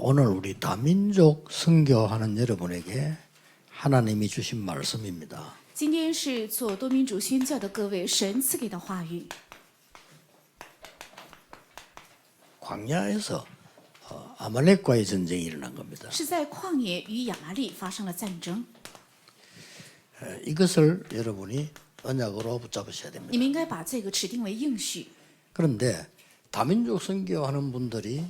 오늘 우리 다민족 선교하는 여러분에게 하나님이 주신 말씀입니다. 今天是做多民族宣教的各位神赐给的话语。 광야에서 아말렉과의 전쟁이 일어난 겁니다. 是在旷野与亚麻利发生了战争， 이것을 여러분이 언약으로 붙잡으셔야 됩니다. 你们应该把这个指定为应许。 그런데 다민족 선교하는 분들이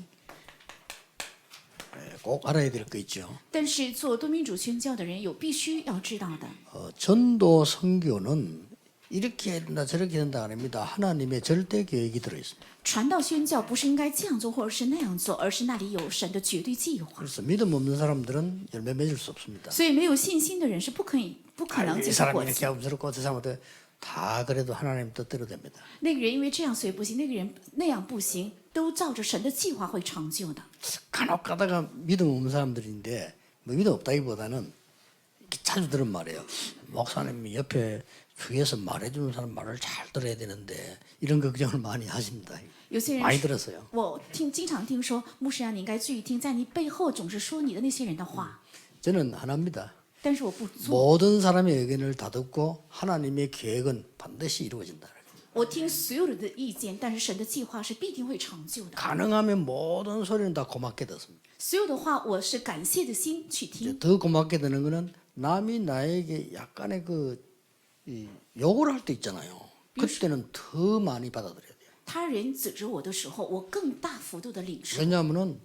꼭 알아야 될 거 있죠. 但是做多民族宣教的人有必须要知道的， 전도 선교는 이렇게 해야 된다 저렇게 해야 된다 아닙니다. 하나님의 절대 계획이 들어있습니다. 传道宣教不是应该这样做或者是那样做，而是那里有神的绝对计划。 그래서 믿음 없는 사람들은 열매 맺을 수 없습니다. 所以没有信心的人是不可能 이 结出 사람이 果 이렇게 子。 하고 저렇고 저 사람한테 다 그래도 하나님 뜻대로 됩니다. 那个人因为这样所以不行，那个人那样不行，都照着神的计划会成就的。 간혹 가다가 믿음 없는 사람들인데 뭐 믿음 없다기보다는 이렇게 자주 들은 말이에요. 목사님이 옆에 주위에서 말해주는 사람 말을 잘 들어야 되는데 이런 걱정을 많이 하십니다. 有些人 많이 是 들었어요. 我经常听说，牧师啊，你应该注意听，在你背后总是说你的那些人的话， 저는 안 합니다. 但是我不做。 모든 사람의 의견을 다 듣고 하나님의 계획은 반드시 이루어진다. 我听所有人的意见，但是神的计划是必定会成就的。 가능하면 모든 소리는 다 고맙게 듣습니다. 所有的话，我是感谢的心去听。 더 고맙게 듣는 거는 남이 나에게 약간의 욕을 할 때 있잖아요. 그때는 더 많이 받아들여야 돼요. 他人指责我的时候，我更大幅度的领受， 왜냐하면은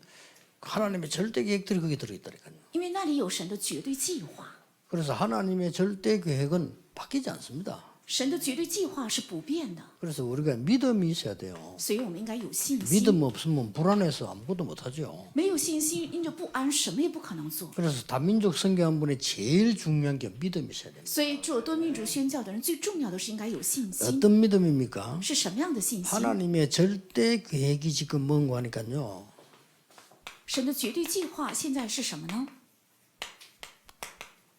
하나님의 절대 계획들이 거기에 들어있다니까요. 因为那里有神的绝对计划。 그래서 하나님의 절대 계획은 바뀌지 않습니다. 神的绝对计划是不变的， 그래서 우리가 믿음이 있어야 돼요. 所以我们应该有信心。 믿음 없으면 불안해서 아무것도 못하죠. 没有信心，因着不安，什么也不可能做。 그래서 다민족 선교한 분의 제일 중요한 게 믿음이 있어야 됩니다. 所以做多民族宣教的人，最重要的是应该有信心。 어떤 믿음입니까? 是什么样的信心？ 하나님의 절대 계획이 지금 뭔가 하니까요. 神的绝对计划现在是什么呢？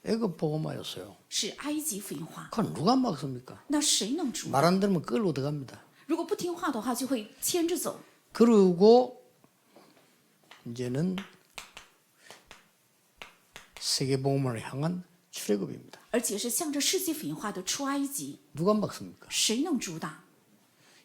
애굽 복음화였어요. 是埃及福音化。 그건 누가 막습니까? 那谁能主？ 말 안 들으면 끌고 들어갑니다. 如果不听话的话，就会牵着走。 그리고 이제는 세계 복음을 향한 출애굽입니다. 而且是向着世界福音化的出埃及， 누가 막습니까? 谁能阻挡？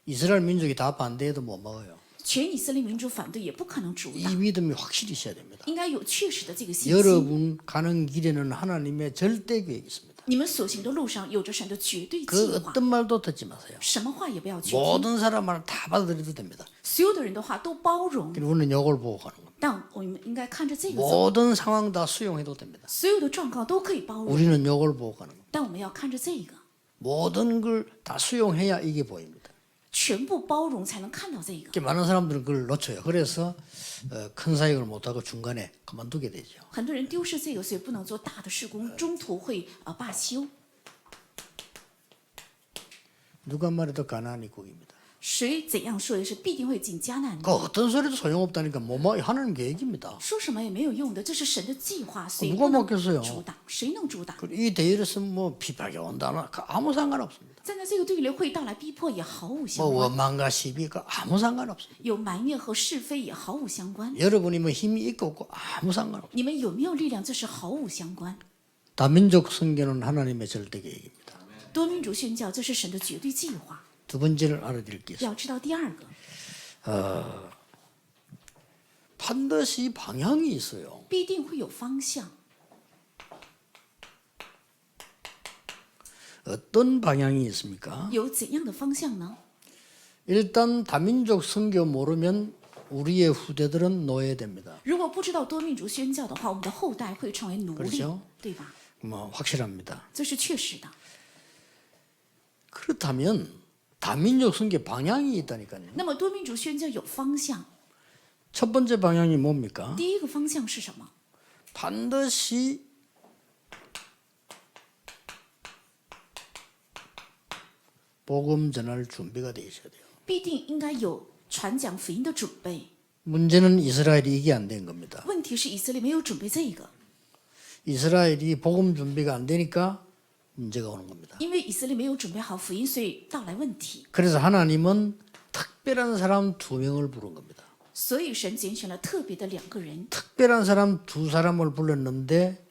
이스라엘 민족이 다 반대해도 못 막아요. 全以色列民族反对也不可能阻 이 挡， 믿음이 확실히 있어야 됩니다. 应该有确实的这个信心。 여러분 가는 길에는 하나님의 절대 계획이 있습니다. 你们所行的路上有着神的绝对 그 计划， 어떤 말도 듣지 마세요. 什么话也不要去听， 모든 사람 말을 다 받아들여도 됩니다. 所有的人的话都包容。 그리고 우리는 이걸 보고 가는 겁니다. 但我们应该看着这个走， 모든 상황 다 수용해도 됩니다. 所有的状况都可以包容， 우리는 이걸 보고 가는 겁니다. 但我们要看着这个， 모든 걸 다 수용해야 이게 보입니다. 全部包容才能看到这个。 이렇게 많은 사람들은 그걸 놓쳐요. 그래서 큰 사역을 못하고 중간에 그만두게 되죠. 很多人丢失这个，所以不能做大的事工，中途会罢休。 누가 말해도 가나안 입국입니다. 谁怎样说也是必定会进迦南 그 地， 어떤 소리도 소용없다니까 하나님 계획입니다. 说什么也没有用的，这是神的计划，谁 누가 不能 막겠어요? 阻挡？谁能阻挡？ 그리고 이 대회에서 뭐 비박이 온다나 아무 상관없습니다. 站在这个对立会到来逼迫也毫无 뭐 相关， 원망과 시비 그 아무 상관없습니다. 有埋怨和是非也毫无相关。 여러분이 뭐 힘이 있고 없고 아무 상관없습니다. 你们有没有力量，这是毫无相关。 다민족 선교는 하나님의 절대 계획입니다. 多民族宣教，这是神的绝对计划。 두 번째를 알아드릴 게 있습니다. 要知道第二个， 반드시 방향이 있어요. 必定会有方向。 어떤 방향이 있습니까? 有怎样的方向呢？ 일단 다민족 선교 모르면 우리의 후대들은 노예됩니다. 如果不知道多民族宣教的话，我们的后代会成为奴隶 그렇죠 ，对吧？ 뭐 확실합니다. 这是确实的。 그렇다면 다민족 선교 방향이 있다니까요. 那么多民族宣教有方向， 첫 번째 방향이 뭡니까? 第一个方向是什么？ 반드시 복음 전할 준비가 돼 있어야 돼요. 必定应该有传讲福音的准备。 문제는 이스라엘이 이게 안 된 겁니다. 问题是以色列没有准备这个， 이스라엘이 복음 준비가 안 되니까 문제가 오는 겁니다. 因为以色列没有准备好福音，所以到来问题。 그래서 하나님은 특별한 사람 2명을 부른 겁니다. 所以神拣选了特别的两个人， 특별한 사람 두 사람을 불렀는데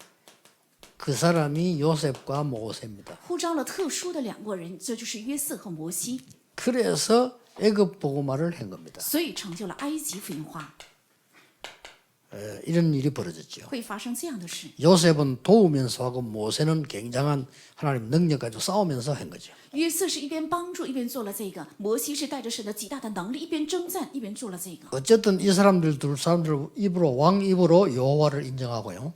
그 사람이 요셉과 모세입니다. 呼召了特殊的两个人，这就是约瑟和摩西， 그래서 애굽 복음화를 한 겁니다. 所以成就了埃及福音化， 이런 일이 벌어졌죠. 会发生这样的事。 요셉은 도우면서 하고 모세는 굉장한 하나님 능력 가지고 싸우면서 한 거죠. 约瑟是一边帮助一边做了这个，摩西是带着神的极大的能力，一边征战一边做了这个。 어쨌든 이 사람들 두 사람들 입으로 왕 입으로 여호와를 인정하고요.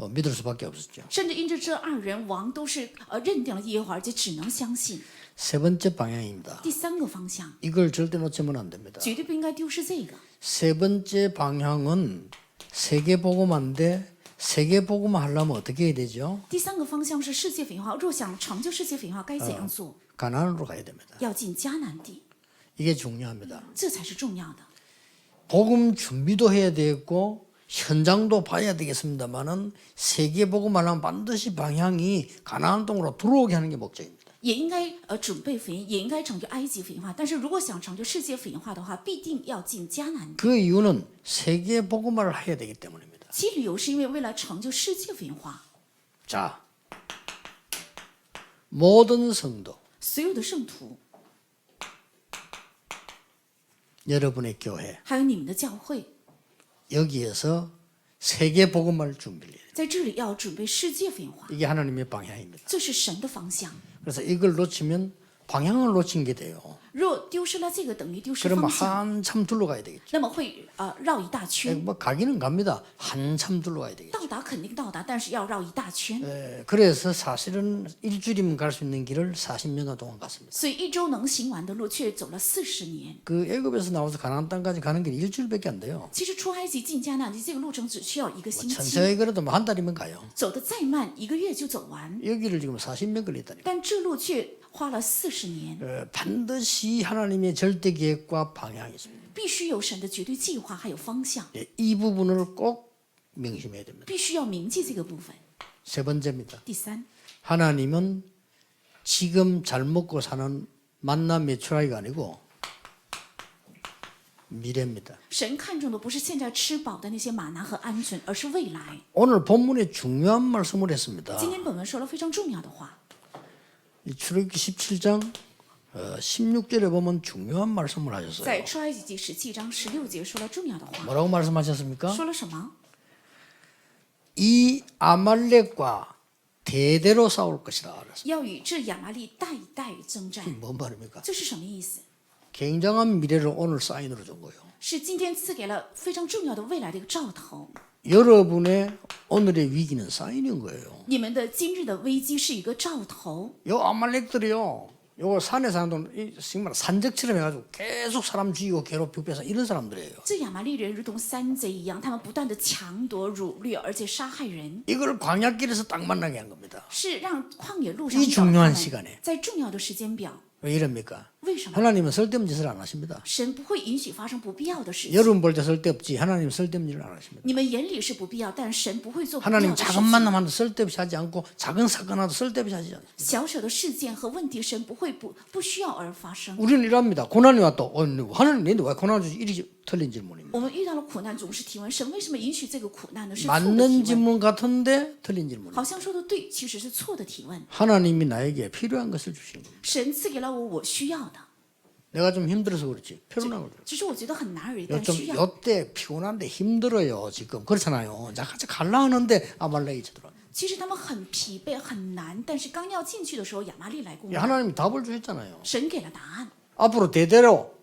믿을 수밖에 없었죠. 甚至因着这二人王都是认定了耶和华，而且只能相信。 세 번째 방향입니다. 第三个方向 이걸 절대 놓치면 안 됩니다. 绝对不应该丢失这个。 세 번째 방향은 세계 복음화인데 세계 복음화 하려면 어떻게 해야 되죠? 第三个方向是世界福音化，若想成就世界福音化，该怎样做？ 가나안으로 가야 됩니다. 要进迦南地， 이게 중요합니다. 这才是重要的。 복음 준비도 해야 되고 현장도 봐야 되겠습니다만은 세계 복음화는 반드시 방향이 가나안 땅으로 들어오게 하는 게 목적입니다. 也应该准备福音，也应该成就埃及福音化。但是如果想成就世界福音化的话，必定要进迦南地。 그 이유는 세계 복음화를 해야 되기 때문입니다. 其理由是因为为了成就世界福音化， 자, 모든 성도, 所有的圣徒， 여러분의 교회 还有你们的教会， 여기에서 세계 복음화를 준비해야 돼요. 在这里要准备世界福音化， 이게 하나님의 방향입니다. 这是神的方向。 그래서 이걸 놓치면 방향을 놓친 게 돼요. 若丢失了这个，等于丢失 그러면 方向， 한참 둘러가야 되겠죠. 那么会绕一大圈。 뭐 가기는 갑니다. 한참 둘러가야 되겠죠. 到达肯定到达，但是要绕一大圈。 그래서 사실은 일주일이면 갈 수 있는 길을 40년간 동안 갔습니다. 所以一周能行完的路，却走了40年。 그 애굽에서 나와서 가나안 땅까지 가는 길이 일주일밖에 안 돼요. 其实出埃及进迦南地这个路程只需要一个星期， 천천히 그래도 뭐 한 달이면 가요. 走得再慢，1个月就走完。 여기를 지금 40년 걸렸다니까. 但这路却花了40年， 반드시 하나님의 절대 계획과 방향이 있습니다. 必须有神的绝对计划还有方向， 이 부분을 꼭 명심해야 됩니다. 必须要铭记这个部分。 세 번째입니다. 第三， 하나님은 지금 잘 먹고 사는 만나 메추라기가 아니고 미래입니다. 神看重的不是现在吃饱的那些玛拿和鹌鹑，而是未来。 오늘 본문에 중요한 말씀을 했습니다. 今天本文说了非常重要的话， 이 출애굽기 17장 16절에 보면 중요한 말씀을 在 하셨어요. 出埃及记17章16节说了重要的话， 뭐라고 말씀하셨습니까? 说了什么？ 이 아말렉과 대대로 싸울 것이다. 그랬어요. 要与这亚玛力代代征战， 뭔 말입니까? 这是什么意思？ 굉장한 미래를 오늘 사인으로 준 거예요. 是今天赐给了非常重要的未来的一个兆头。 여러분의 오늘의 위기는 사인인 거예요. 你们的今日的危机是一个兆头。 요 아말렉들이요. 요 산에 사는 돈 정말 산적처럼 해가지고 계속 사람 죽이고 괴롭히고 뺏어 이런 사람들이에요. 这亚玛力人如同山贼一样，他们不断的强夺、掳掠，而且杀害人， 이걸 광야길에서 딱 만나게 한 겁니다. 是让旷野路上 이 遇到他 중요한 们 시간에 在重要的时间表。 왜 이럽니까? 为什么？ 하나님은 쓸데없는 짓을 안 하십니다. 神不会允许发生不必要的事情。 여러분 볼 때 쓸데없지 하나님 쓸데없는 일을 안 하십니다. 你们眼里是不必要，但神不会做不必要 하나님 的事 작은 情。 만남도 쓸데없이 하지 않고 작은 사건 하도 쓸데없이 하지 않습니다. 小小的事件和问题，神不会不需要而发生。 우리는 이럽니다. 고난이 왔다. 하나님 내한테 왜 고난 주지? 이리 틀린 질문입니다. 我们遇到了苦难，总是提问：神为什么允许这个苦难呢？是错的 맞는 提问， 질문 같은데 틀린 질문입니다. 好像说的对，其实是错的提问。 하나님이 나에게 필요한 것을 주시는 겁니다. 神赐给了我需要的， 내가 좀 힘들어서 그렇지. 피곤한 거죠. 只是我觉得很难而已，但 요즘 需要。 요때 피곤한데 힘들어요. 지금 그렇잖아요. 자 같이 갈라 하는데 아말렉이 쳐들어. 其实他们很疲惫、很难，但是刚要进去的时候，亚玛力来攻打， 하나님이 답을 주셨잖아요. 神给了答案。 앞으로 대대로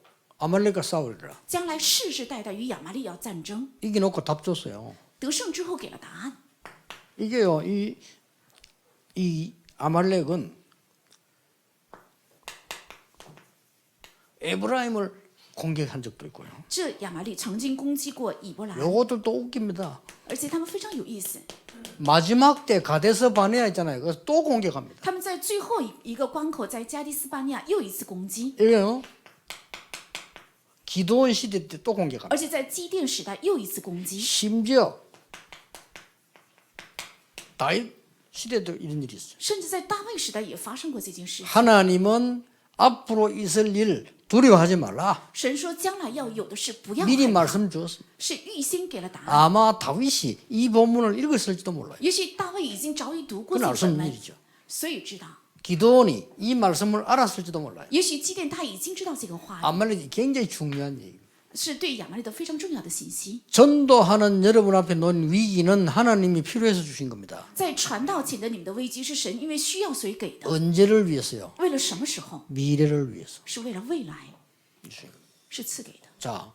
아말렉과 싸우리라. 将来世世代代与亚玛力要战争， 이겨놓고 답 줬어요. 得胜之后给了答案。 이게요. 이 아말렉은 에브라임을 공격한 적도 있고요. 这亚玛力曾经攻击过以伯兰， 요것도 웃깁니다. 而且他们非常有意思。 마지막 때 가데스 바네아 있잖아요. 그래서 또 공격합니다. 他们在最后一个关口，在加利斯巴尼亚又一次攻击， 이게요. 기도원 시대 때 또 공격합니다. 而且在基甸时代又一次攻击， 심지어 다윗 시대도 이런 일이 있어요. 甚至在大卫时代也发生过这件事。 하나님은 앞으로 있을 일 두려워하지 말라. 神说将来要有的事不要 미리 害怕， 말씀 주었습니다. 是预先给了答案。 아마 다윗이 이 본문을 읽었을지도 몰라요. 也许大卫已经早已读过 그건 这 알 个 수 本 없는 文， 일이죠. 所以知道。 기도원이 이 말씀을 알았을지도 몰라요. 也许基甸他已经知道这个话语， 아말렉이 굉장히 중요한 얘기입니다. 是对亚玛力的非常重要的信息。 전도하는 여러분 앞에 놓인 위기는 하나님이 필요해서 주신 겁니다. 在传道前的你们的危机是神因为需要所以给的， 언제를 위해서요? 为了什么时候？ 미래를 위해서. 是为了未来，是赐给的。 자,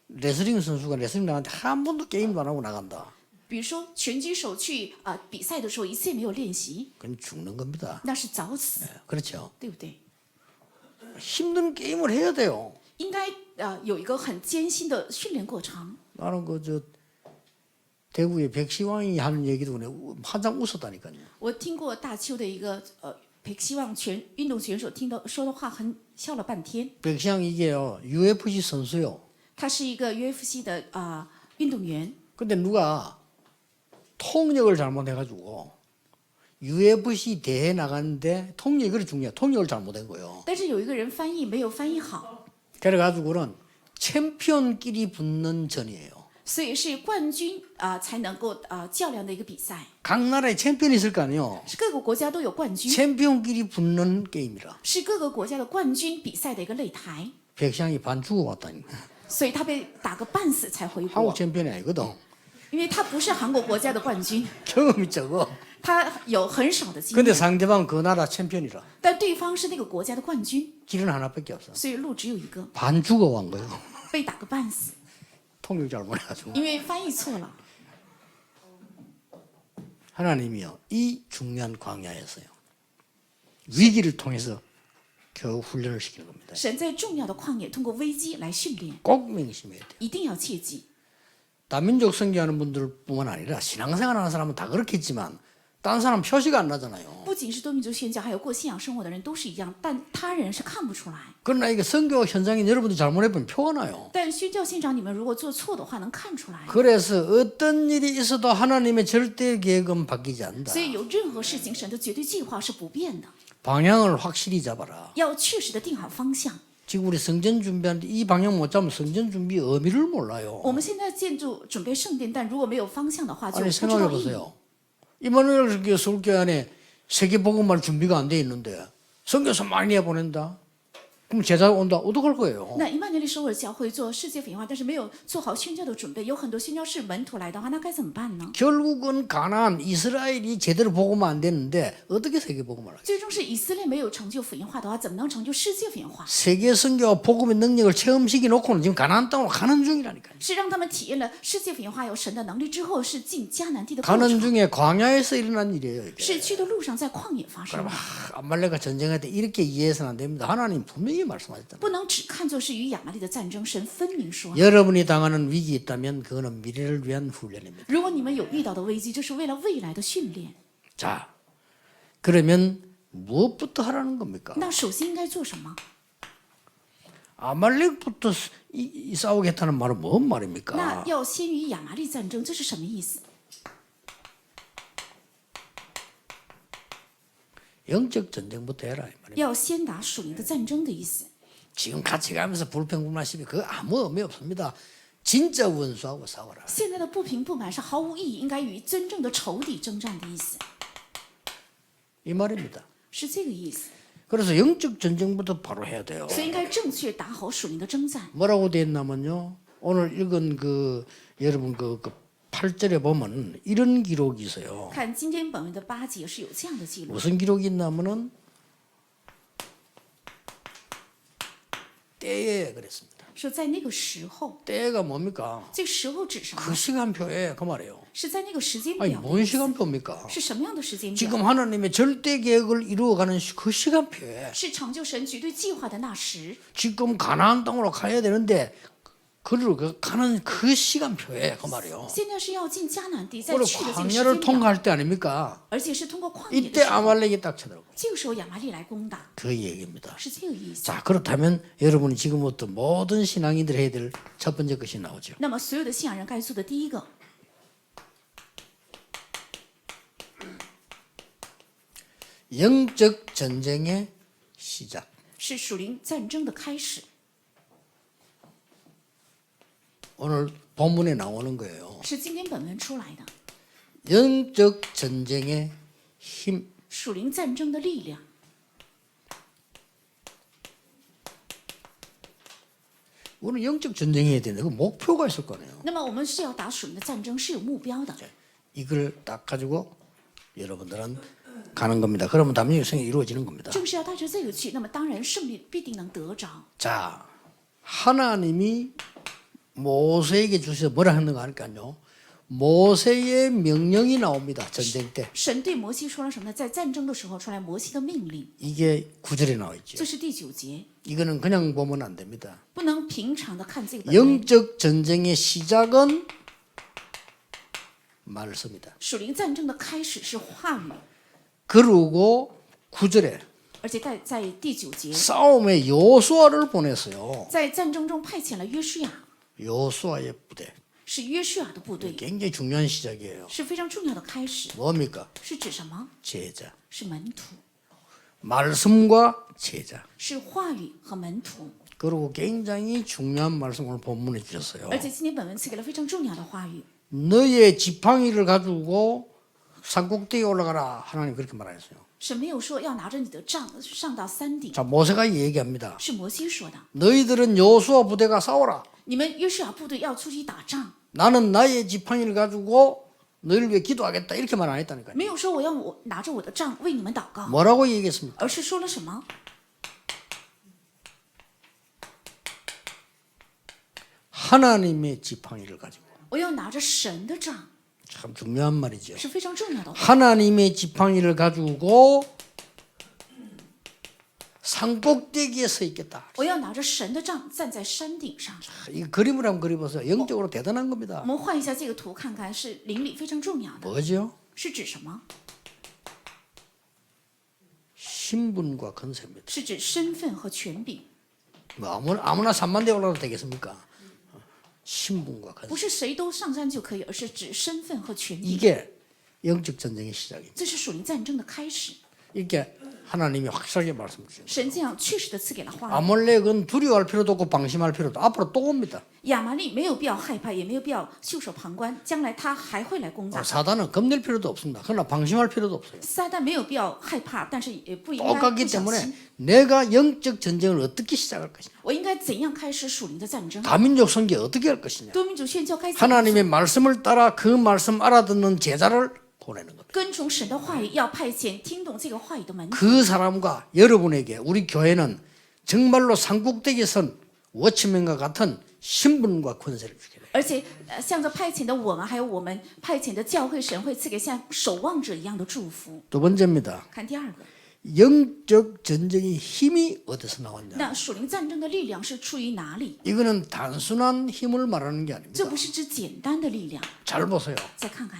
레슬링 선수가 레슬링 나갔는데 한 번도 게임도 안 하고 나간다. 比如说拳击手去比赛的时候一次也没有练习， 그건 죽는 겁니다. 那是早死， 그렇죠. 对不对？ 힘든 게임을 해야 돼요. 应该有一个很艰辛的训练过程。 나는 그 대구의 백시왕이 하는 얘기도 그냥 한장 웃었다니까요. 我听过大邱的一个北希望运动选手听到说的话很笑了半天。 백시왕 이게요 UFC 선수요. 他是一个 UFC 的运动员， 근데 누가 통역을 잘못해가지고 UFC 대회 나갔는데 통역이 그리 중요해. 통역을 잘못한 거예요. 但是有一个人翻译没有翻译好， 그래가지고는 챔피언끼리 붙는 전이에요. 所以是冠军才能够较量的一个比赛， 각 나라에 챔피언이 있을 거 아니에요. 是各个国家都有冠军， 챔피언끼리 붙는 게임이라. 是各个国家的冠军比赛的一个擂台， 백시왕이 반 죽어왔다니까. 所以他被打个半死才回 한국 国， 챔피언이 아니거든. 因为他不是韩国国家的冠军， 경험이 적어. 他有很少的经 근데 验， 상대방 그 나라 챔피언이라. 但对方是那个国家的冠军， 길은 하나밖에 없어. 所以路只有一个， 반 죽어간 거예요. 被打个半死， 통역 잘못해가지고. 因为翻译错了。 하나님이요 이 중요한 광야에서요 위기를 통해서 겨우 훈련을 시키는 겁니다. 神在重要的旷野通过危机来训练， 꼭 명심해야 돼요. 一定要切记。 다민족 선교하는 분들뿐만 아니라 신앙생활하는 사람은 다 그렇겠지만 다른 사람 표시가 안 나잖아요. 不仅是多民族宣教，还有过信仰生活的人都是一样，但他人是看不出来。 그러나 이게 선교 현장에 여러분들이 잘못해보면 표가 나요. 但宣教现场你们如果做错的话，能看出来。 그래서 어떤 일이 있어도 하나님의 절대 계획은 바뀌지 않는다. 所以有任何事情，神的绝对计划是不变的， 방향을 확실히 잡아라. 要确实的定好方向。 지금 우리 성전 준비하는데 이 방향 못 잡으면 성전 준비 의미를 몰라요. 我们现在建筑准备圣殿，但如果没有方向的话，就 아니 不知 생각해 道意义。 보세요. 이마누엘 서울교회 안에 세계복음말 준비가 안 돼 있는데 선교사 많이 내보낸다. 그럼 제자 온다. 어떡할 거예요? 那伊曼尼利首尔教会做世界文化，但是没有做好宣教的准备，有很多宣教士门徒来的话，那该怎么办呢？ 결국은 가나안 이스라엘이 제대로 복음만 안 되는데 어떻게 세계복음을 하겠어요? 最终是以色列没有成就福音化的话，怎么能成就世界福音化？ 세계 선교와 복음의 능력을 체험시켜 놓고는 지금 가나안 땅으로 가는 중이라니까요. 是让他们体验了世界福音化有神的能力之后，是进迦南地的过 가는 程， 중에 광야에서 일어난 일이에요. 이게. 是去的路上在旷野发生 그럼 的， 암말렉과 전쟁할 때 이렇게 이해해서는 안 됩니다. 하나님 분명히 말씀하셨잖아요. 不能只看作是与亚玛力的战争。神分明说， 여러분이 당하는 위기 있다면 그거는 미래를 위한 훈련입니다. 如果你们有遇到的危机，这是为了未来的训练。 자, 그러면 무엇부터 하라는 겁니까? 那首先应该做什么？ 아말렉부터 싸우겠다는 말은 뭔 那 말입니까? 要先与亚玛力战争，这是什么意思？ 영적 전쟁부터 해라 이 말입니다. 要先打属灵的战争的意思。 지금 같이 가면서 불평불만 시비 그거 아무 의미 없습니다. 진짜 원수하고 싸워라. 现在的不平不满是毫无意义，应该与真正的仇敌征战的意思， 이 말입니다. 是这个意思。 그래서 영적 전쟁부터 바로 해야 돼요. 所以应该正确打好属灵的征战。 뭐라고 돼 있냐면요. 오늘 읽은 여러분 8절에 보면 이런 기록이 있어요. 看今天本文的8节是有这样的记录， 무슨 기록이 있냐면은 때에 그랬습니다. 说在那个时候， 때가 뭡니까? 这个时候指什么？ 그 시간표에 그 말이에요. 是在那个时间 아니 表的 뭔 意思， 시간표입니까? 是什么样的时间表？ 지금 하나님의 절대 계획을 이루어가는 그 시간표에 是成就神绝对计划的那时， 지금 가나안 땅으로 가야 되는데 그를 가는 그 시간표에 그 말이에요. 现在是要进迦南地，在 그리고 去的这个时 광야를 间表， 통과할 때 아닙니까? 而且是通过旷野的 이때 时候， 아말렉이 딱 쳐들어오고 这个时候亚玛力来攻打， 그 얘기입니다. 是这个意思。 자 그렇다면 여러분이 지금부터 모든 신앙인들이 해야 될 첫 번째 것이 나오죠. 那么所有的信仰人该做的第一个， 영적 전쟁의 시작. 是属灵战争的开始。 오늘 본문에 나오는 거예요. 是今天本文出来的 영적 전쟁의 힘. 属灵战争的力量。 우리는 영적 전쟁해야 되는데 그 목표가 있을 거네요. 那么我们是要打属灵的战争，是有目标的。 이걸 딱 가지고 여러분들은 가는 겁니다. 그러면 담력의 성이 이루어지는 겁니다. 正是要带着这个去，那么当然胜利必定能得着。 자, 하나님이 모세에게 주셔서 뭐라 하는 거 아닐까요? 모세의 명령이 나옵니다. 전쟁 때. 神对摩西说了什么呢？在战争的时候出来摩西的命令， 이게 9절에 나와 있죠. 这是第9节， 이거는 그냥 보면 안 됩니다. 不能平常的看这个本文。 영적 전쟁의 시작은 말씀이다. 属灵战争的开始是话语， 그리고 9절에 而且在第9节， 싸움에 요수아를 보냈어요. 在战争中派遣了约书亚， 요수아의 부대. 是约书亚的部队， 굉장히 중요한 시작이에요. 是非常重要的开始。 뭡니까? 是指什么？ 제자. 是门徒， 말씀과 제자. 是话语和门徒。 그리고 굉장히 중요한 말씀을 오늘 본문에 주셨어요. 而且今天本文赐给了非常重要的话语。 너의 지팡이를 가지고 산꼭대기에 올라가라. 하나님 그렇게 말하셨어요. 神没有说要拿着你的杖上到山顶， 자, 모세가 얘기합니다. 是摩西说的。 너희들은 요수아 부대가 싸워라. 你们约书亚部队要出去打仗， 나는 나의 지팡이를 가지고 너희를 위해 기도하겠다. 이렇게 말 안 했다니까요. 没有说我拿着我的杖为你们祷告， 뭐라고 얘기했습니까? 而是说了什么？ 하나님의 지팡이를 가지고. 我要拿着神的杖， 참 중요한 말이죠. 是非常重要的话。 하나님의 지팡이를 가지고 산꼭대기에 서 있겠다. 我要拿着神的杖站在山顶上。 이 그림을 한번 그려보세요. 영적으로 대단한 겁니다. 我们换一下这个图看看，是灵里非常重要的， 뭐죠? 是指什么？ 신분과 권세입니다. 是指身份和权柄， 뭐 아무나 3만 대 올라도 되겠습니까? 신분과 권세. 不是谁都上山就可以，而是指身份和权柄。 이게 영적 전쟁의 시작입니다. 这是属灵战争的开始。 이렇게 하나님이 확실하게 말씀 주셨어요. 神这样确实的赐给了话语。 아몰렉은 두려워할 필요도 없고 방심할 필요도 앞으로 또 옵니다. 亚玛力没有必要害怕，也没有必要袖手旁观，将来他还会来攻打。 사단은 겁낼 필요도 없습니다. 그러나 방심할 필요도 없어요. 撒旦没有必要害怕，但是也不应该 똑같기 不小 때문에 心。 내가 영적 전쟁을 어떻게 시작할 것이냐, 我应该怎样开始属灵的战争？ 다민족 선교 어떻게 할 것이냐, 多民族宣教该怎样 하나님의 말씀을 따라 그 말씀 알아듣는 제자를 보내는 겁니다. 跟从神的话语，要派遣听懂这个话语的门徒。 그 사람과 여러분에게 우리 교회는 정말로 산꼭대기에 선 워치맨과 같은 신분과 권세를 주게 돼요. 而且，向着派遣的我们，还有我们派遣的教会，神会赐给像守望者一样的祝福。 두 번째입니다. 看第二个， 영적 전쟁의 힘이 어디서 나왔냐? 那属灵战争的力量是出于哪里？ 이거는 단순한 힘을 말하는 게 这 아닙니다. 不是指简单的力量。 잘 보세요. 再看看，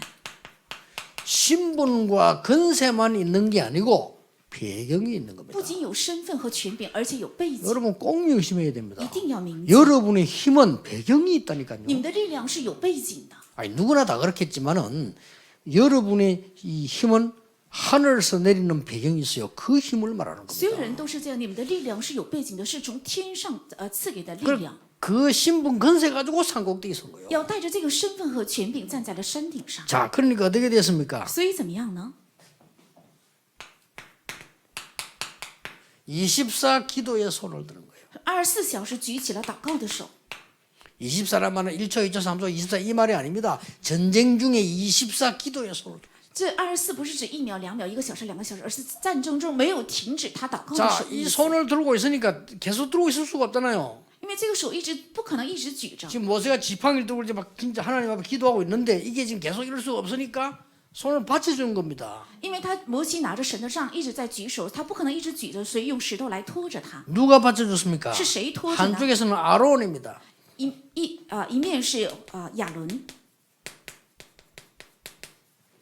신분과 권세만 있는 게 아니고 배경이 있는 겁니다. 不仅有身份和权柄，而且有背景， 여러분 꼭 명심해야 됩니다. 一定要明白。 여러분의 힘은 배경이 있다니까요. 你们的力量是有背景的。 아니, 누구나 다 그렇겠지만은 여러분의 이 힘은 하늘에서 내리는 배경이 있어요. 그 힘을 말하는 所有 겁니다. 人都是这样，你们的力量是有背景的，是从天上赐给的力量。 그 신분 권세 가지고 산꼭대기 선 거예요. 要带着这个身份和权柄站在了山顶上。 자, 그러니까 어떻게 됐습니까? 所以怎么样呢？ 24 기도에 손을 드는 거예요. 24小时举起了祷告的手。 24란 말은 1초, 2초, 3초, 24 이 말이 아닙니다. 전쟁 중에 24 기도에 손을 드는 这24不是指1秒、2秒、1个小时、2个小时，而是战争中没有停止他祷告的 자, 手的 이 意思。 손을 들고 있으니까 계속 들고 있을 수가 없잖아요. 因为这个手一直不可能一直举着， 지금 모세가 지팡이를 들고 이제 막 진짜 하나님 앞에 기도하고 있는데 이게 지금 계속 이럴 수가 없으니까 손을 받쳐주는 겁니다. 因为他摩西拿着神的杖一直在举手，他不可能一直举着，所以用石头来拖着他。 누가 받쳐줬습니까? 是谁拖着呢？ 한쪽에서는 아론입니다. 一面是亚伦，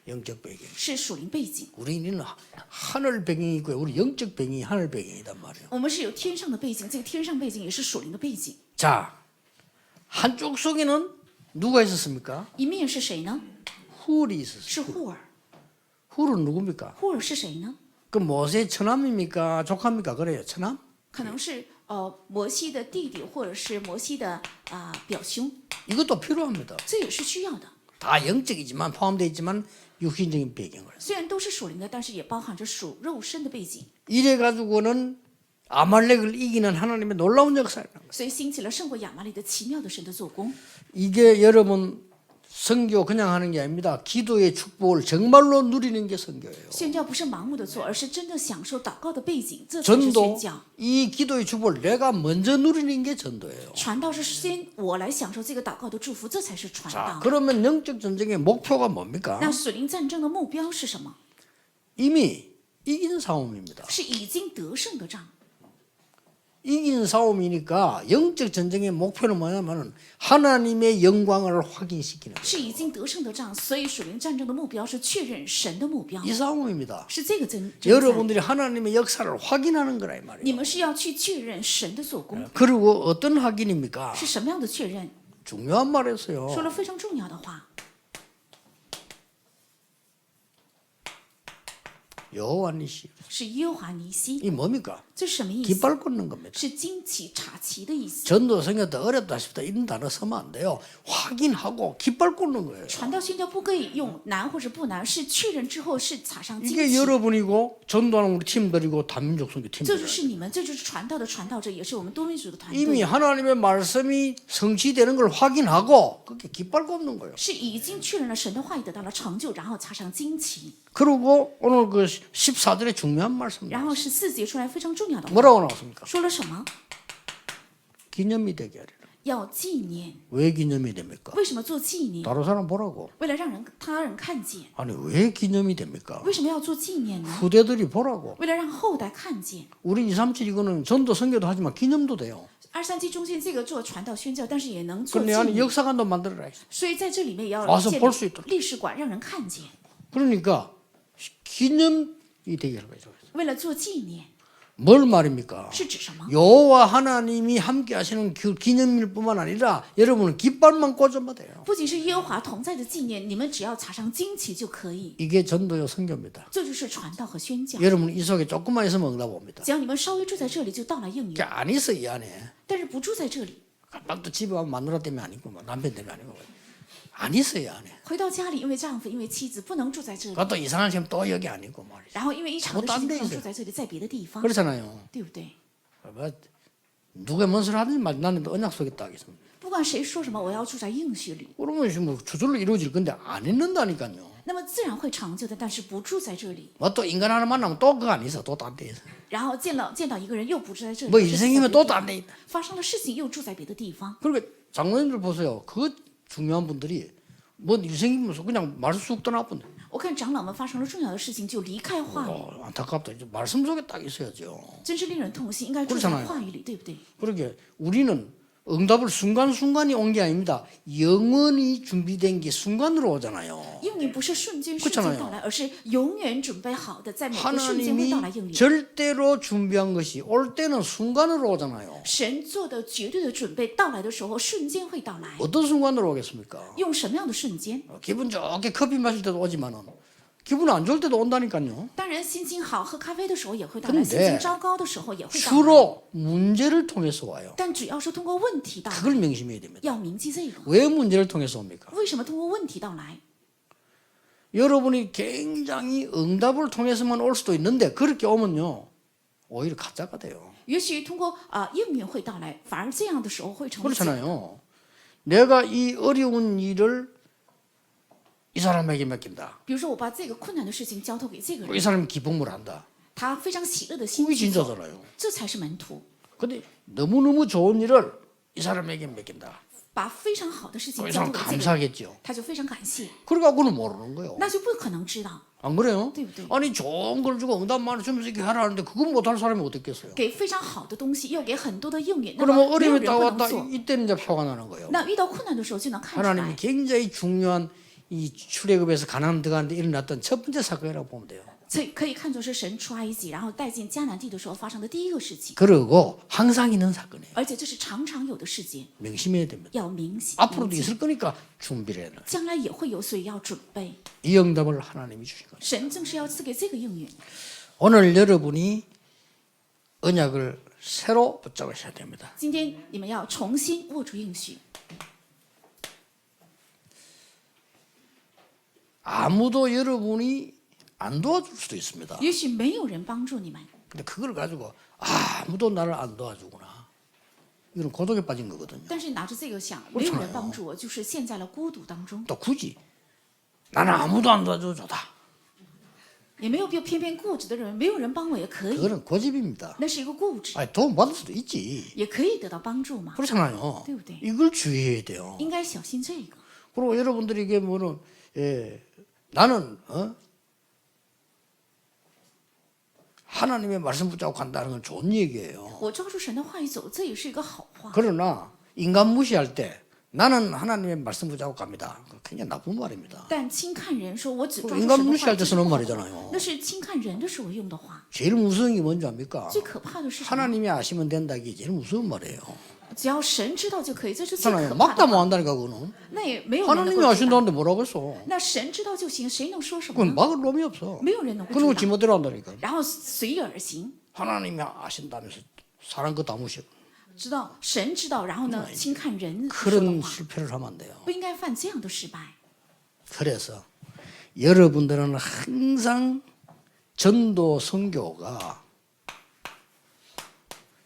영적 배경. 是属灵背景。 우리는 하늘 배경이 있고요. 우리 영적 배경이 하늘 배경이단 말이에요. 我们是有天上的背景，这个天上背景也是属灵的背景。 자, 한쪽 속에는 누가 있었습니까? 一面是谁呢？ 훌이 있었어요. 是户尔。 훌은 누굽니까? 户尔是谁呢？ 그 모세 처남입니까? 조카입니까? 그래요. 처남? 可能是摩西的弟弟或者是摩西的表兄， 이것도 필요합니다. 这也是需要的。 다 영적이지만 포함되어 있지만 육신적인 배경을. 虽然都是属灵的，但是也包含着属肉身的背景。 이래 가지고는 아말렉을 이기는 하나님의 놀라운 역사를. 所以兴起了胜过亚玛力的奇妙的神的做工。 이게 여러분 선교 그냥 하는 게 아닙니다. 기도의 축복을 정말로 누리는 게 선교예요. 宣教不是盲目的做，而是真正享受祷告的背景，这才是宣 전도 教。 이 기도의 축복을 내가 먼저 누리는 게 전도예요. 传道是先我来享受这个祷告的祝福，这才是传 자, 道。 그러면 영적 전쟁의 목표가 뭡니까? 那属灵战争的目标是什么？ 이미 이긴 싸움입니다. 是已经得胜的仗。 이긴 싸움이니까 영적 전쟁의 목표는 뭐냐면은 하나님의 영광을 확인시키는 거예요. 是已经得胜的仗，所以属灵战争的目标是确认神的目标， 이 싸움입니다. 是这个征战。 여러분들이 하나님의 역사를 확인하는 거라 이 말이에요. 你们是要去确认神的做工， 그리고 어떤 확인입니까? 是什么样的确认？ 중요한 말이었어요. 说了非常重要的话， 여호와 니시. 是耶和华尼西， 이 뭡니까? 这是什么意思？ 깃발 꽂는 겁니다. 是旌旗插旗的意思。 전도 성경도 어렵다 싶다 이런 단어 쓰면 안 돼요. 확인하고 깃발 꽂는 거예요. 传道宣教不可以用难或者不难，是确认之后是插上旌 이게 旗。 여러분이고 전도하는 우리 팀들이고 단민족 선교 这就 팀들. 是你们，这就是传道的传道者，也是我们多民族的团 이미 队， 하나님의 말씀이 성취되는 걸 확인하고 그게 깃발 꽂는 거예요. 是已经确认了神的话语得到了成就，然后插上旌旗。 그리고 오늘 그 14절에 중요한 말씀. 然后14节出来非常重要的话， 뭐라고 나왔습니까? 说了什么？ 기념이 되게 하리라. 要纪念。 왜 기념이 됩니까? 为什么做纪念？ 다른 사람 보라고. 为了让他人看见。 아니 왜 기념이 됩니까? 为什么要做纪念呢？ 후대들이 보라고. 为了让后代看见。 우리 237 이거는 전도 선교도 하지만 기념도 돼요. 237中心这个做传道宣教，但是也能做 그런데 纪 안에 念， 역사관도 만들어라. 所以在这里面也要 와서 建 볼수 立 있도록 历史馆，让人看见。 그러니까 기념이 되게 하는 거죠. 为了做纪念， 뭘 말입니까? 是指什么？ 여호와 하나님이 함께 하시는 그 기념일뿐만 아니라 여러분은 깃발만 꽂으면 돼요. 不仅是耶和华同在的纪念，你们只要插上旌旗就可以。 이게 전도요 선교입니다. 这就是传道和宣教。 여러분 이 속에 조금만 있으면 응답 옵니다. 只要你们稍微住在这里，就到了应 이게 允； 안 있어 이 안에. 但是不住在这里， 깜빡도 집에 와면 마누라 때문에 아니고 뭐 남편 때문에 아니고 안 있어 이 안에. 回到家里，因为丈夫、因为妻子不能住在这里， 그것도 이상한 시험 또 여기 아니고 말이죠. 然后因为一场的事情不能住在这里，在别的地方， 그렇잖아요. 对不对？ 뭐 누가 뭔 소리 하든지 말 나는 언약 속에 딱 있습니다. 不管谁说什么，我要住在应许里， 그러면 뭐 저절로 이루어질 건데 안 있는다니까요. 那么自然会成就的。但是不住在这里， 뭐 또 인간 하나 만나면 또 그거 안 있어. 또 딴 데 있어. 然后见到一个人又不住在这里， 뭐 又住在 인생이면 别的 또 地方 딴 데 있다. 发生了事情又住在别的地方。 그러니까 장로님들 보세요. 그 중요한 분들이 뭐 인생이면서 그냥 말씀 쑥 떠나본데. 我看长老们发生了重要的事情就离开话语， 안타깝다. 이제 말씀 속에 딱 있어야죠. 真是令人痛心。应该住在 그렇잖아요 话语里，对不对？ 그러게 우리는 응답을 순간순간이 온 게 아닙니다. 영원히 준비된 게 순간으로 오잖아요. 应允不是瞬间事 그렇잖아요 件到来，而是永远准备好的，在每个瞬间会 하나님이 到来应允。 절대로 준비한 것이 올 때는 순간으로 오잖아요. 神做的绝对的准备到来的时候，瞬间会到来。 어떤 순간으로 오겠습니까? 用什么样的瞬间？ 기분 좋게 커피 마실 때도 오지만은 기분 안 좋을 때도 온다니까요. 当然，心情好喝咖啡的时候也会到 근데 来，心情糟糕的时候也会到来。 주로 문제를 통해서 와요. 但只要是通过问题到来， 그걸 명심해야 됩니다. 要铭记这个。 왜 문제를 통해서 옵니까? 为什么通过问题到来？ 여러분이 굉장히 응답을 통해서만 올 수도 있는데 그렇게 오면요 오히려 가짜가 돼요. 也许通过应允会到来，反而这样的时候会成为假的。 그렇잖아요. 내가 이 어려운 일을 이 사람에게 맡긴다. 比如说，我把这个困难的事情交托给这个 이 人， 사람이 기쁨을 한다. 他非常喜乐的心 그게 去做， 진짜잖아요. 这才是门徒。 근데 너무너무 좋은 일을 이 사람에게 맡긴다. 把非常好的事情 그 交 사람 托给这个人， 감사하겠죠. 他就非常感谢， 그러니까 그는 모르는 거예요. 那就不可能知道。 안 그래요? 对不对？ 아니 좋은 걸 주고 응답 많이 주면서 이렇게 하라 하는데 그건 못할 사람이 어떻겠어요? 给非常好的东西，又给很多的应允，那么 그러면 没有 어려움이 人 딱 不能 왔다 做。 이때는 이제 표가 나는 거예요. 那遇到困难的时候就能看出 하나님이 来， 굉장히 중요한 이 출애굽에서 가나안 들어가는데 일어났던 첫 번째 사건이라고 보면 돼요. 所以可以看作是神出埃及，然后带进迦南地的时候发生的第一个事情， 그리고 항상 있는 사건이에요. 而且这是常常有的事件， 명심해야 됩니다. 要明晰。 앞으로도 铭记 있을 거니까 준비를 해야 돼요. 将来也会有，所以要准备。 이 응답을 하나님이 주신 거예요. 神正是要赐给这个应允。 오늘 여러분이 언약을 새로 붙잡으셔야 됩니다. 今天你们要重新握住应许。 아무도 여러분이 안 도와줄 수도 있습니다. 也许没有人帮助你们， 근데 그걸 가지고 아무도 나를 안 도와주구나. 이건 고독에 빠진 거거든요. 但是拿着这个想，没有人帮助我，就是陷在了孤独当中， 또 굳이 나는 아무도 안 도와줘 좋다. 也没有必要偏偏固执的认为没有人帮我也可以， 그거는 고집입니다. 那是一个固执， 아니, 도움 받을 수도 있지. 也可以得到帮助嘛， 그렇잖아요. 对不对？ 이걸 주의해야 돼요. 应该小心这个。 그리고 여러분들이 이게 뭐는 나는 하나님의 말씀 붙잡고 간다는 건 좋은 얘기예요. 我抓住神的话语走，这也是一个好话。 그러나 인간 무시할 때 나는 하나님의 말씀 붙잡고 갑니다. 그거 굉장히 나쁜 말입니다. 但轻看人说我只抓住 인간 神的 무시할 话， 때 这是 쓰는 不好 말이잖아요. 那是轻看人的时候用的话。 제일 무서운 게 뭔지 압니까? 最可怕的是什么？ 하나님이 아시면 된다 이게 제일 무서운 말이에요. 只要神知道就可以，这是最 그렇잖아요. 可怕 막다 的。 못 한다니까 그거는. 那也没有人能 하나님이 够知道。 아신다는데 뭐라고 했어? 那神知道就行，谁能说什么 그건 呢？ 막을 놈이 없어. 没有人能够 그리고 知道。 지멋대로 한다니까. 然后随意而行， 하나님이 아신다면서 사람 거 다 무시. 知道神知道，然后呢，轻看人说的 그런 话， 실패를 하면 안 돼요. 不应该犯这样的失败。 그래서 여러분들은 항상 전도 선교가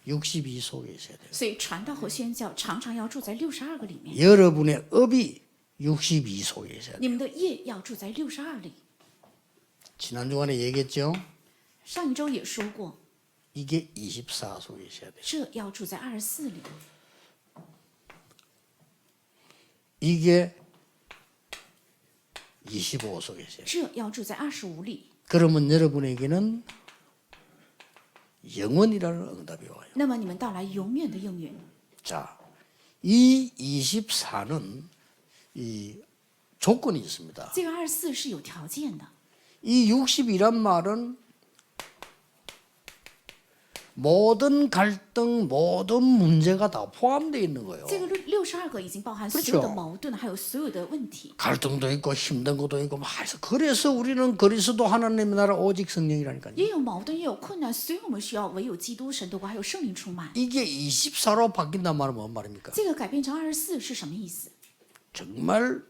62 속에 있어야 돼요. 所以传道和宣教常常要住在62个里面， 여러분의 업이 62 속에 있어야 돼요. 你们的业要住在62里。 지난 주간에 얘기했죠. 上一周也说过， 이게 24 속에 있어야 돼요. 这要住在24里， 이게 25 속에 있어요. 这要住在25里。 그러면 여러분에게는 영원이라는 응답이 와요. 那么你们到来永远的应允。 자, 이 24는 이 조건이 있습니다. 这个24是有条件的。 이 60이란 말은 모든 갈등, 모든 문제가 다 포함되어 있는 거예요. 这个62个已经包含所有的矛盾，还有所有的问题。 갈등도 있고 힘든 것도 있고 막 해서 그래서 우리는 그리스도 하나님의 나라 오직 성령이라니까요. 也有矛盾，也有困难，所以我们需要唯有基督、神的国，还有圣灵充满。 이게 24로 바뀐단 말은 뭔 말입니까? 这个改变成24是什么意思？ 정말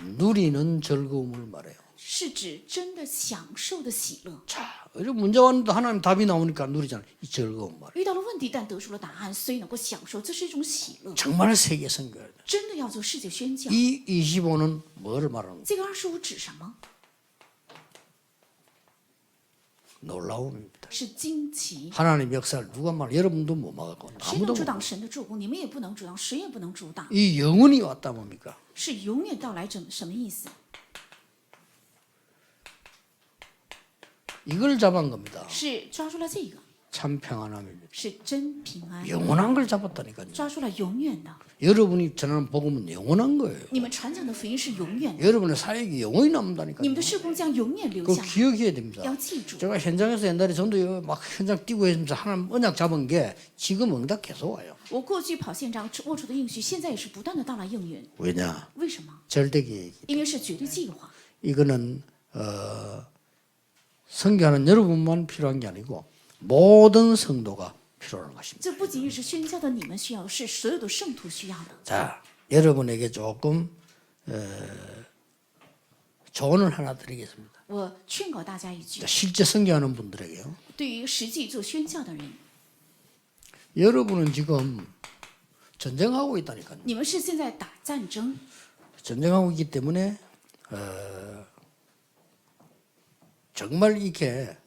누리는 즐거움을 말해요. 是指真的享受的喜乐。 자, 이런 문제 왔는데 하나님 답이 나오니까 누리잖아요. 이 즐거운 말. 遇到了问题，但得出了答案，所以能够享受，这是一种喜乐。 정말 세계 선교야 돼. 真的要做世界宣教。 이 25는 뭐를 말하는 거예요? 这个25指什么？ 놀라움입니다. 是惊奇。 하나님 역사를 누가 말? 여러분도 못 막고 谁 아무도 能 못 阻 막고. 挡神的做工？你们也不能阻挡，谁也不能阻挡。 이 영원히 왔다 뭡니까? 是永远到来者，什么意思？ 이걸 잡은 겁니다. 是抓住了这个， 참 평안함입니다. 是真平安， 영원한 걸 잡았다니까요. 抓住了永远的。 여러분이 전하는 복음은 영원한 거예요. 你们传讲的福音是永远的， 여러분의 사역이 영원히 你 남는다니까요. 们的事工将永远留 그거 下来， 기억해야 됩니다. 要记住。 제가 현장에서 옛날에 전도 막 현장 뛰고 했면서 하나님 언약 잡은 게 지금 응답 계속 와요. 我过去跑现场握住的应许，现在也是不断的到来应允。 왜냐? 为什么？ 절대 계획이. 因为是绝对计划。 이거는 선교하는 여러분만 필요한 게 아니고 모든 성도가 필요한 것입니다. 这不仅仅是宣教的你们需要，是所有的圣徒需要的。 자, 여러분에게 조금 조언을 하나 드리겠습니다. 我劝告大家一句 자, ， 실제 선교하는 분들에게요. 对于实际做宣教的人， 여러분은 지금 전쟁하고 있다니까요. 你们是现在打战争， 전쟁하고 있기 때문에 정말 이렇게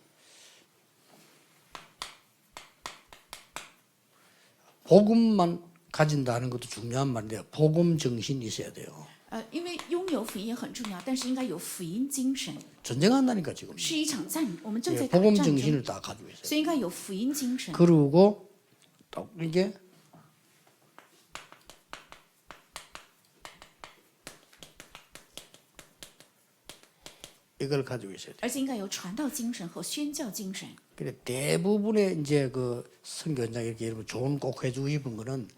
복음만 가진다는 것도 중요한 말인데 복음 정신이 있어야 돼요. 因为拥有福音也很重要，但是应该有福音精神， 전쟁한다니까 지금. 是一场战，我们正在 예, 打 복음 战争， 정신을 다 가지고 있어요. 所以应该有福音精神。 그리고 또 이게 이걸 가지고 있어야 돼요. 而且应该有传道精神和宣教精神。 근데 대부분의 이제 그 선교 현장 이렇게 여러분 조언 꼭 해주고 싶은 거는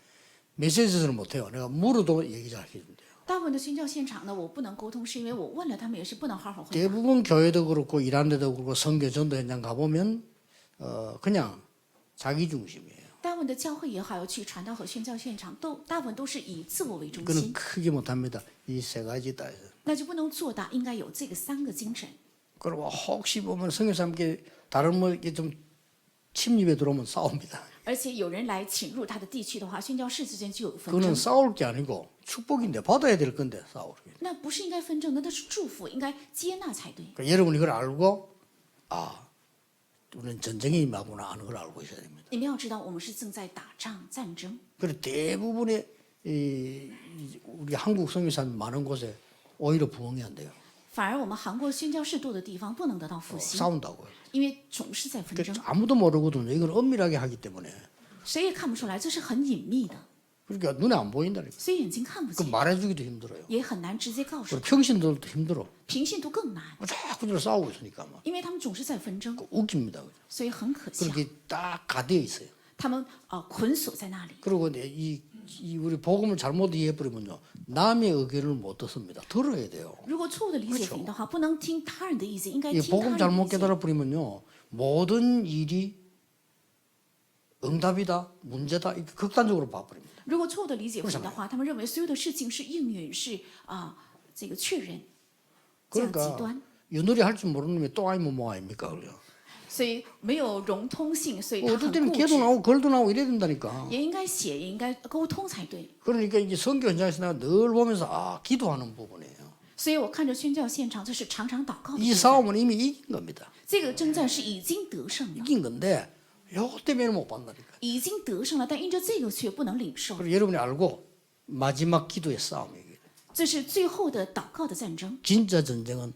메시지에서는 못해요. 내가 물어도 얘기 잘 해준대요. 大部分的宣教现场呢，我不能沟通，是因为我问了他们也是不能好好回答。 대부분 교회도 그렇고 일하는 데도 그렇고 선교 전도 현장 가보면 그냥 자기 중심이에요. 大部分的教会也好，去传道和宣教现场，大部分都是以自我为中 그는 心， 크게 못합니다. 이 세 가지다. 那就不能做大，应该有这个3个精神。 그리고 혹시 보면 성교사님께 다른 뭐 이게 좀 침입에 들어오면 싸웁니다. 而且有人来侵入他的地区的话，宣教士之间就有纷 그는 争。 싸울 게 아니고 축복인데 받아야 될 건데 싸우는 거예요. 那不是应该纷争的，那是祝福，应该接纳才对。 그러니까 여러분이 이걸 알고 우리는 전쟁에 임하구나 하는 걸 알고 있어야 됩니다. 你们要知道，我们是正在打仗、战争。 그리고 대부분의 우리 한국 성교사님 많은 곳에 오히려 부흥이 안 돼요. 反而我们韩国宣教士多的地方不能得到复兴， 싸운다고요. 因为总是在纷争， 그러니까 아무도 모르거든요. 이걸 엄밀하게 하기 때문에. 谁也看不出来，这是很隐秘的， 그러니까 눈에 안 보인다니까. 所以眼睛看不 그 见， 말해주기도 힘들어요. 也很难直接告诉 그리고 。 평신도들도 힘들어. 平信徒更难， 자꾸 저 싸우고 있으니까 막 因为他们总是在纷争， 웃깁니다. 所以很可笑。 그렇게 딱 가되어 있어요. 他们捆锁在那里。 그리고 이 우리 복음을 잘못 이해해버리면요 남의 의견을 못 듣습니다. 들어야 돼요. 如果错误的理解福音的话，不能听他人的意见，应该 이 听他 복음 人的 잘못 意见。 깨달아버리면요 모든 일이 응답이다, 문제다 이렇게 극단적으로 봐버립니다. 如果错误的理解福音的话，他们认为所有的事情是应允，是这个确认，这样极 그러니까 端， 윷놀이 할 줄 모르는 놈이 또 아니면 뭐 아닙니까? 그래요. 所以没有融通性，所以他 어떨 很 때는 固 개도 执。 나오고 걸도 나오고 이래야 된다니까. 也应该写，也应该沟通才对。 그러니까 이제 선교 현장에서 내가 늘 보면서 기도하는 부분이에요. 所以我看着宣教现场，这是常常祷告的 이 部分。 싸움은 이미 이긴 겁니다. 这个征战是已经得胜了， 이긴 건데 요거 때문에 못 받는다니까. 已经得胜了，但因着这个却不能领受。 그리고 여러분이 알고 마지막 기도의 싸움이에요. 这是最后的祷告的战争， 진짜 전쟁은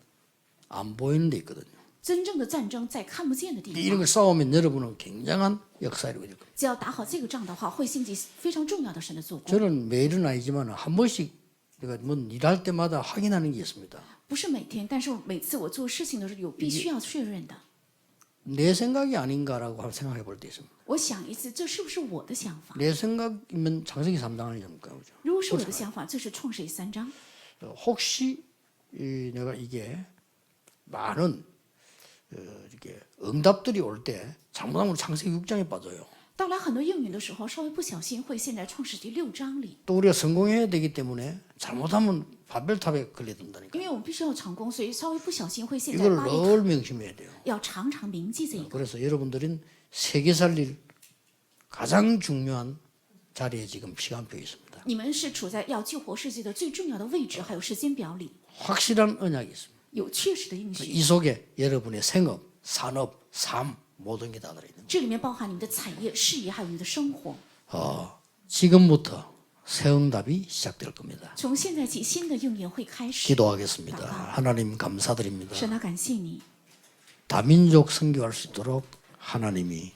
안 보이는 데 있거든요. 真正的战争在看不见的地 이런 方。 걸 싸우면 여러분은 굉장한 역사를 이룰 겁니다. 只要打好这个仗的话，会兴起非常重要的神的做工。 저는 매일은 아니지만 한 번씩 내가 뭐 일할 때마다 확인하는 게 있습니다. 不是每天，但是每次我做事情的时候，有必须要确认的。 내 생각이 아닌가라고 생각해 볼 때 있습니다. 我想一次，这是不是我的想法？ 내 생각이면 창세기 3장 아닙니까? 그죠? 如果是我的想法，这是创世记3章。 혹시 내가 이게 많은 이렇게 응답들이 올 때 잘못하면 창세기 6장에 빠져요. 当来很多应允的时候，稍微不小心会陷在创世纪6章里。 또 우리가 성공해야 되기 때문에 잘못하면 바벨탑에 걸려든다니까. 因为我们必须要成功，所以稍微不小心会陷在 이걸 巴比塔。 늘 명심해야 돼요. 要常常铭记这一个。 그래서 여러분들은 세계 살릴 가장 중요한 자리에 지금 시간표 있습니다. 你们是处在要救活世界的最重要的位置，还有时间表里， 확실한 언약이 있습니다. 有确实的应许。 이 속에 여러분의 생업, 산업, 삶 모든 게 다 들어있는 这里面包含你们的产业、事业，还有你们的生活。 지금부터 새 응답이 시작될 겁니다. 从现在起，新的应验会开始。 기도하겠습니다. 하나님 감사드립니다. 神啊，感谢你， 다민족 선교할 수 있도록 하나님이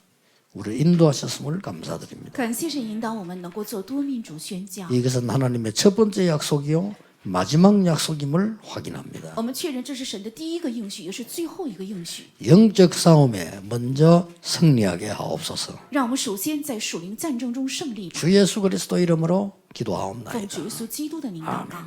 우리를 인도하셨음을 감사드립니다. 感谢神引导我们能够做多民主宣教。 이것은 하나님의 첫 번째 약속이요 마지막 약속임을 확인합니다. 我们确认这是神的第一个应许，也是最后一个应许。 영적 싸움에 먼저 승리하게 하옵소서. 让我们首先在属灵战争中胜利吧。 주 예수 그리스도 이름으로 奉 기도하옵나이다. 主耶稣基督的名祷告。